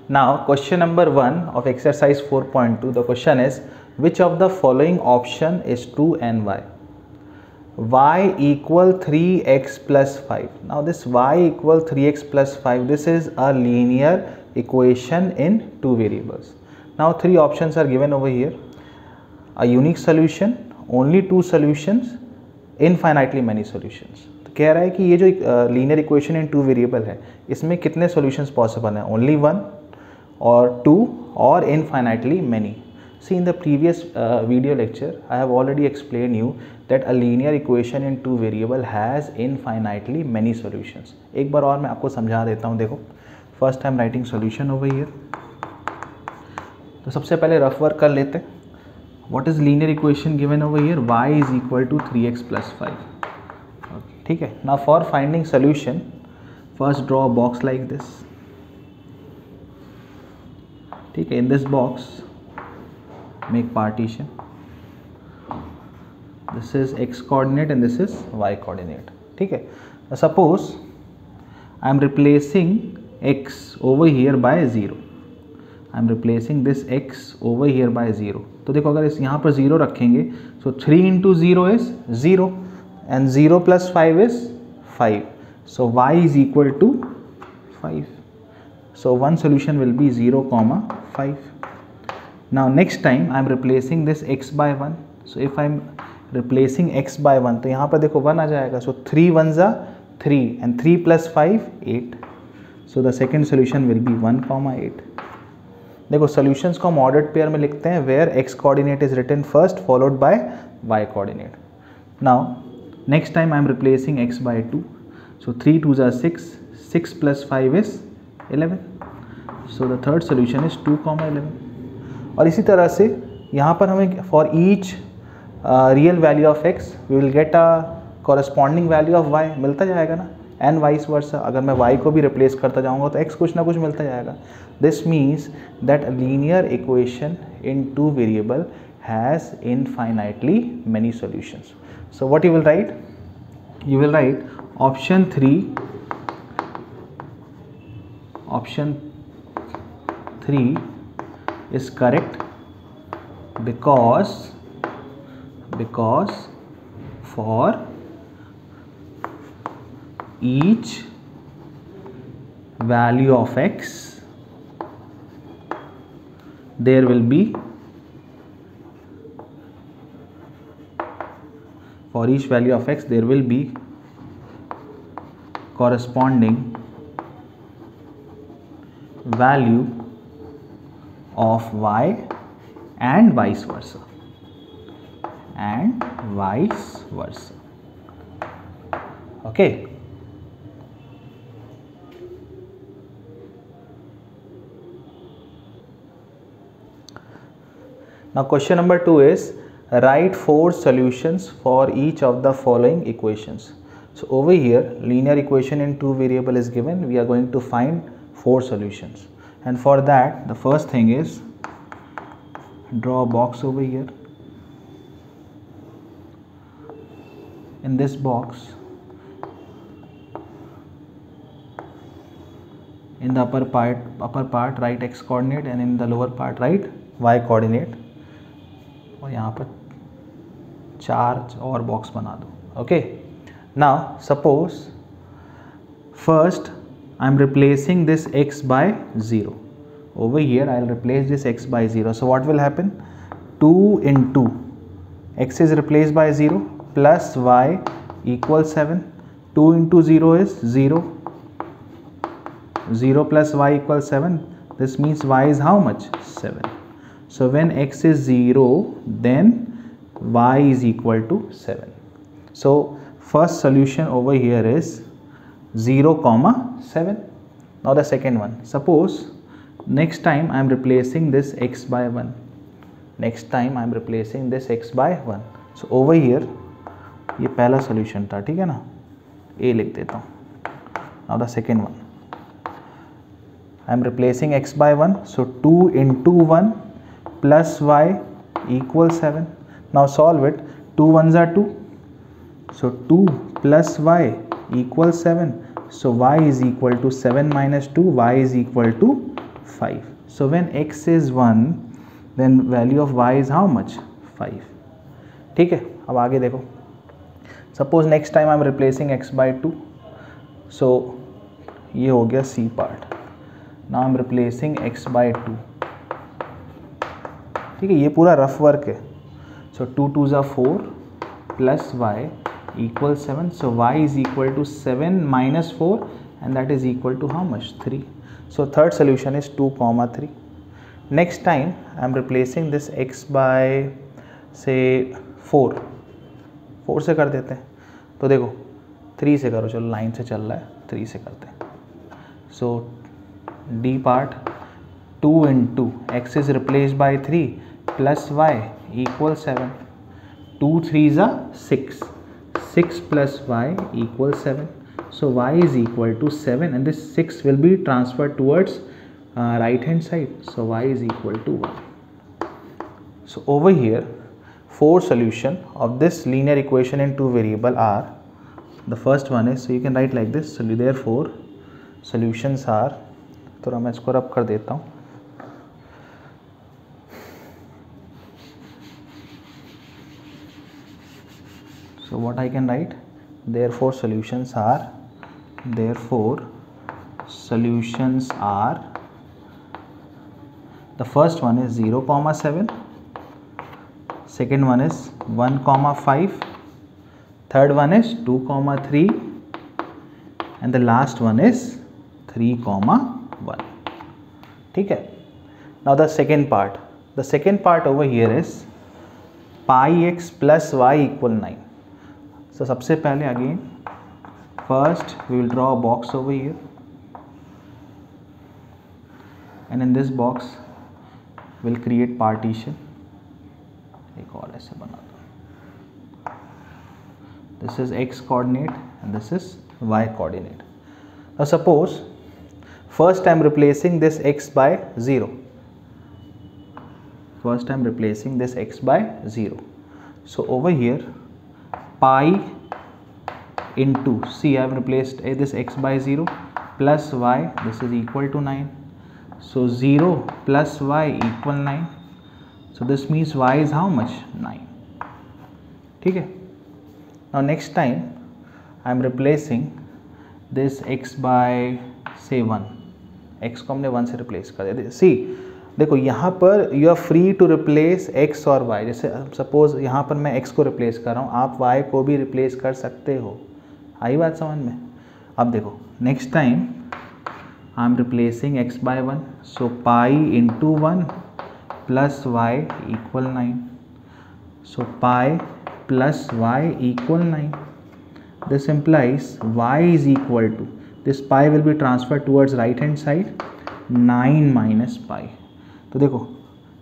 Now question number 1 of exercise 4.2, the question is which of the following option is true and why? Y equal 3x plus 5. Now this y equal 3x plus 5, this is a linear equation in two variables. Now three options are given over here: a unique solution, only two solutions, infinitely many solutions. तो कह रहा है कि ये जो linear equation in two variable है इसमें कितने सॉल्यूशंस पॉसिबल हैं? ओनली वन और टू और infinitely many. See, in the previous video lecture I have already explained you that a linear equation in two variable has infinitely many solutions. एक बार और मैं आपको समझा देता हूँ. देखो, first I am writing solution over here. तो सबसे पहले रफ वर्क कर लेते हैं. What is linear equation given over here? Y is equal to 3x plus 5. ठीक है. Now for finding solution, first draw a box like this. ठीक है. In this box make partition. This is x coordinate and this is y coordinate. ठीक है. Now suppose I am replacing x over here by 0. I am replacing this x over here by 0. तो देखो, अगर इस यहाँ पर 0 रखेंगे so 3 into 0 is 0 and 0 plus 5 is 5. So y is equal to 5. So one solution will be 0, 5. Now next time I am replacing this x by 1. So if I am replacing x by 1, तो यहाँ पर देखो 1 आ जाएगा. So 3 1s are 3 and 3 plus 5 8. So the second solution will be 1, 8. देखो, solutions को हम ordered pair में लिखते हैं where x coordinate is written first followed by y coordinate. Now next time I am replacing x by 2. So 3 2s are 6. 6 plus 5 is 11. So the third solution is 2, 11. और इसी तरह से यहाँ पर हमें for each real value of x we will get a corresponding value of y मिलता जाएगा ना, and vice versa. अगर मैं y को भी रिप्लेस करता जाऊँगा तो x कुछ ना कुछ मिलता जाएगा. This means that a linear equation in two variable has infinitely many solutions. So what you will write? You will write option 3. Option 3 is correct because for each value of x there will be corresponding value of y and vice versa. Okay. Now question number 2 is write 4 solutions for each of the following equations. So over here linear equation in two variable is given. We are going to find 4 solutions, and for that the first thing is draw a box over here. In this box, in the upper part write x coordinate and in the lower part write y coordinate. और यहाँ पर 4 और box बना दो. Okay. Now suppose first I am replacing this x by 0. Over here I will replace this x by 0. So what will happen? 2 into x is replaced by 0 plus y equals 7. 2 into 0 is 0. 0 plus y equals 7. This means y is how much? 7. So when x is 0, then y is equal to 7. So first solution over here is 0, 7. Now the second one. Suppose next time I am replacing this x by 1. Next time I am replacing this x by 1. So over here ये पहला solution था, ठीक है ना, a लिख देता हूँ. Now the second one. I am replacing x by 1. So 2 into 1 plus y equals 7. Now solve it. 2 1s are 2. So 2 plus y equals 7. So y is equal to 7 minus 2. Y is equal to 5. So when x is 1 then value of y is how much? 5. ठीक है, अब आगे देखो. Suppose next time I am replacing x by 2. So ये हो गया c part. Now I am replacing x by 2. ठीक है, ये पूरा रफ वर्क है. So 2 2s are 4 plus y equals 7. So y is equal to 7 minus 4 and that is equal to how much? 3. So third solution is 2 comma 3. Next time I am replacing this x by say 4. 4 से कर देते हैं. तो देखो 3 से करो, चलो line से चल रहा है, 3 से करते हैं. So d part 2 into x is replaced by 3 plus y equals 7. 2 3s are 6. 6 plus y equals 7. So y is equal to 7 and this 6 will be transferred towards right hand side. So y is equal to 1. So over here 4 solution of this linear equation in 2 variable are, the first one is, so you can write like this. So therefore solutions are, तो मैं इसको रब कर देता हूँ. So what I can write, therefore solutions are, the first one is 0 comma 7, second one is 1 comma 5, third one is 2 comma 3 and the last one is 3 comma 1. ठीक है. Now the second part over here is pi x plus y equal 9. So सबसे पहले again first we will draw a box over here and in this box we'll create partition. एक और ऐसे बना दो. This is x coordinate and this is y coordinate. Now suppose first I am replacing this x by 0. First I am replacing this x by 0. So over here pi into, see I have replaced this x by 0 plus y, this is equal to 9. So 0 plus y equal 9. So this means y is how much? 9. ठीक है. Now next time I am replacing this x by say 1. x को हमने 1 से replace कर दिया. सी देखो यहाँ पर you are free to replace x और y. जैसे सपोज यहाँ पर मैं x को रिप्लेस कर रहा हूँ, आप y को भी रिप्लेस कर सकते हो. आई बात समझ में? अब देखो next time I am replacing x by 1. So pi into 1 plus y equal 9. So pi plus y equal 9. This implies y is equal to, this pi will be transferred towards right hand side, 9 minus pi. तो देखो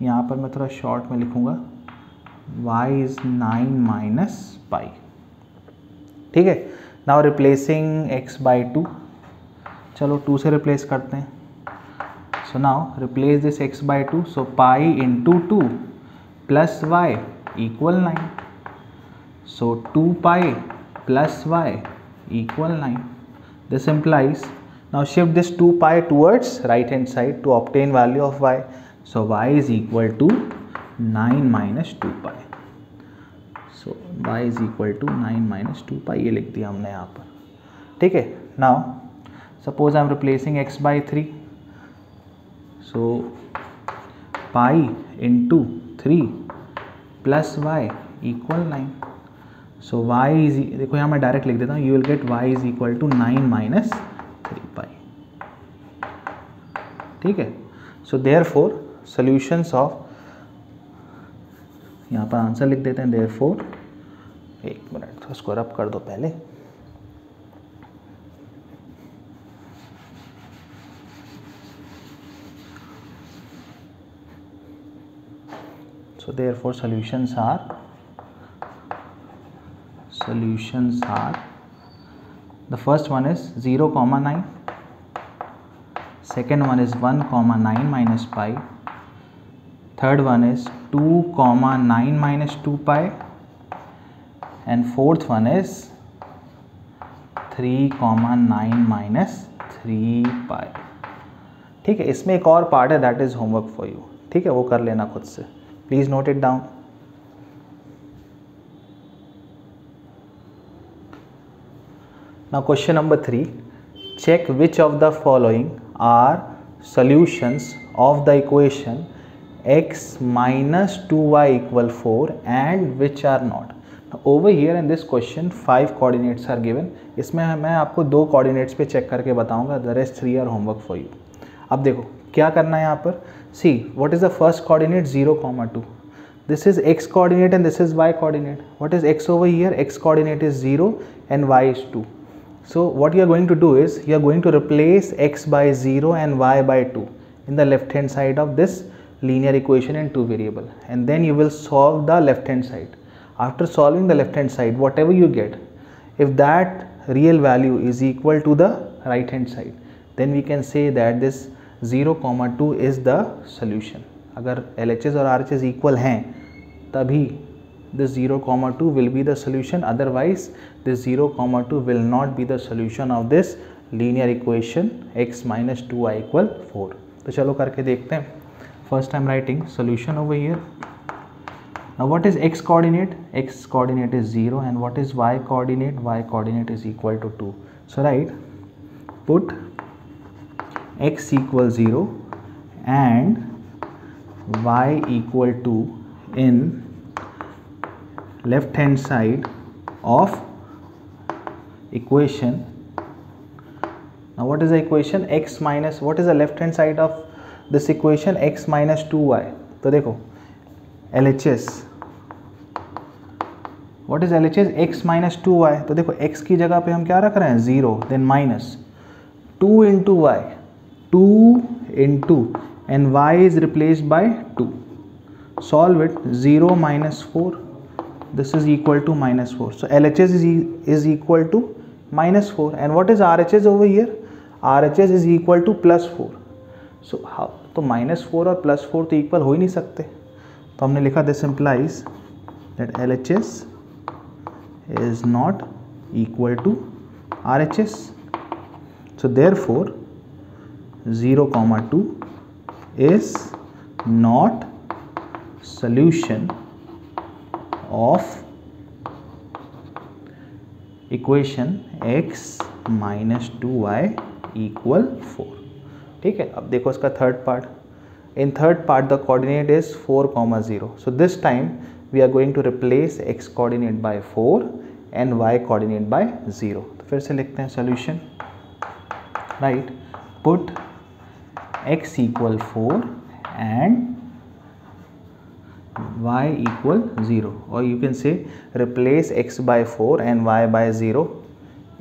यहाँ पर मैं थोड़ा short में लिखूँगा y is 9 minus pi. ठीक है. Now replacing x by 2. चलो 2 से रिप्लेस करते हैं. So now replace this x by 2. So pi into 2 plus y equal 9. So 2 pi plus y equal 9. This implies, now shift this 2 pi towards right hand side to obtain value of y. So y is equal to 9 minus 2 pi. So y is equal to 9 minus 2 pi. ये लिख दिया हमने यहाँ पर. ठीक है. Now suppose I am replacing x by 3. So pi into 3 plus y equal 9. So y is, देखो यहाँ मैं डायरेक्ट लिख देता हूँ, you will get y is equal to 9 minus 3 pi. ठीक है. So therefore solutions of, यहाँ पर आंसर लिख देते हैं. therefore, एक मिनट तो इसको रब कर दो पहले. So therefore solutions are, the first one is 0 comma 9, second one is 1 comma 9 minus pi, third one is 2 comma 9 minus 2 pi, and fourth one is 3 comma 9 minus 3 pi. ठीक है, इसमें एक और पार्ट है, that is homework for you, ठीक है, वो कर लेना खुद से, please note it down. Now question number 3, check which of the following are solutions of the equation x minus 2y equal 4 and which are not. Now over here in this question 5 coordinates are given. इसमें मैं आपको 2 coordinates पे check करके बताऊंगा, the rest 3 are homework for you. अब देखो क्या करना है यहाँ पर, see what is the first coordinate 0,2. This is x coordinate and this is y coordinate. What is x over here? X coordinate is 0 and y is 2. So what you are going to do is you are going to replace x by 0 and y by 2 in the left hand side of this linear equation in 2 variable, and then you will solve the left hand side. After solving the left hand side, whatever you get, if that real value is equal to the right hand side, then we can say that this 0,2 is the solution. अगर LHS और RHS equal हैं तभी this 0,2 will be the solution, otherwise this 0,2 will not be the solution of this linear equation x minus 2y equal 4. तो चलो करके देखते हैं. First I am writing solution over here. Now what is x coordinate? X coordinate is 0 and what is y coordinate? Y coordinate is equal to 2. So write, put x equal 0 and y equal 2 in left hand side of equation. Now what is the equation? X minus, what is the left hand side of this equation? X minus 2y. तो देखो LHS, what is LHS? X minus 2y. तो देखो x की जगह पे हम क्या रख रहे हैं? 0, then minus 2 into y, 2 into, and y is replaced by 2. Solve it. 0 minus 4, this is equal to minus 4. So LHS is equal to minus 4. And what is RHS over here? RHS is equal to plus 4. So how? तो minus 4 और plus 4 तो equal हो ही नहीं सकते. तो हमने लिखा this implies that LHS is not equal to RHS. So therefore 0,2 is not solution of equation x minus 2y equal 4. ठीक है, अब देखो इसका third part. In third part the coordinate is 4,0. So this time we are going to replace x coordinate by 4 and y coordinate by 0. तो फिर से लिखते हैं solution. Right, put x equal 4 and y equal 0, or you can say replace x by 4 and y by 0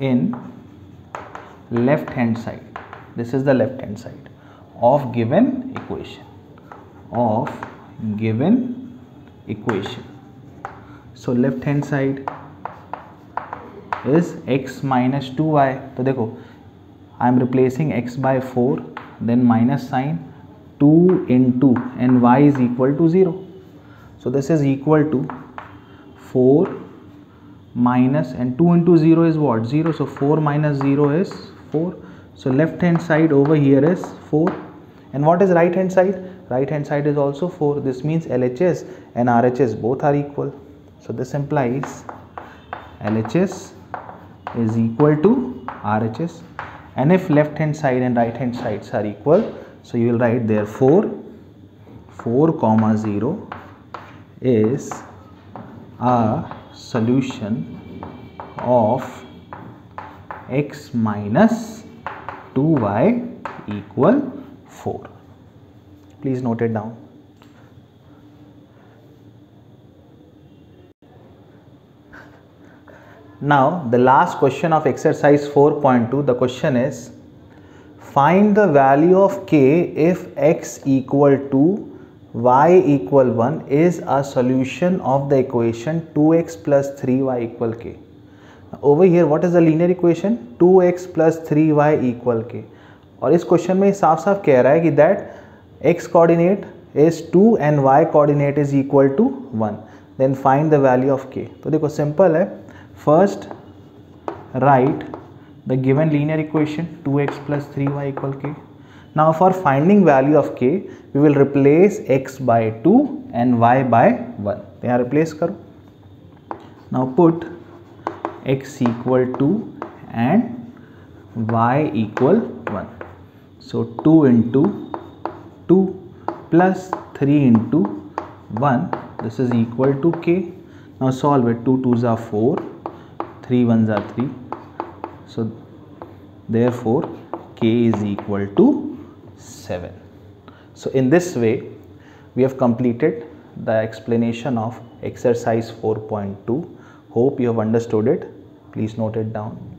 in left hand side. This is the left hand side of given equation. So left hand side is x minus 2y. तो देखो I am replacing x by 4, then minus sign, 2 into, and y is equal to 0. So this is equal to 4 minus, and 2 into 0 is what? 0. So 4 minus 0 is 4. So left hand side over here is 4. And what is right hand side? Right hand side is also 4. This means LHS and RHS both are equal. So this implies LHS is equal to RHS. And if left hand side and right hand sides are equal, so you will write therefore 4,0 is a solution of x minus 2y equal 4. Please note it down. Now the last question of exercise 4.2, the question is, find the value of k if x equal to y equal 1 is a solution of the equation 2x plus 3y equal k. Now over here what is the linear equation? 2x plus 3y equal k. और इस question में साफ साफ कह रहा है कि that x coordinate is 2 and y coordinate is equal to 1. Then find the value of k. तो देखो सिंपल है. First write the given linear equation 2x plus 3y equal k. Now for finding value of k, we will replace x by 2 and y by 1. यहाँ replace करो. Now put x equal to and y equal 1. So 2 into 2 plus 3 into 1, this is equal to k. Now solve it. 2 2s are 4, 3 1s are 3. So therefore k is equal to 7. So in this way we have completed the explanation of exercise 4.2. Hope you have understood it. Please note it down.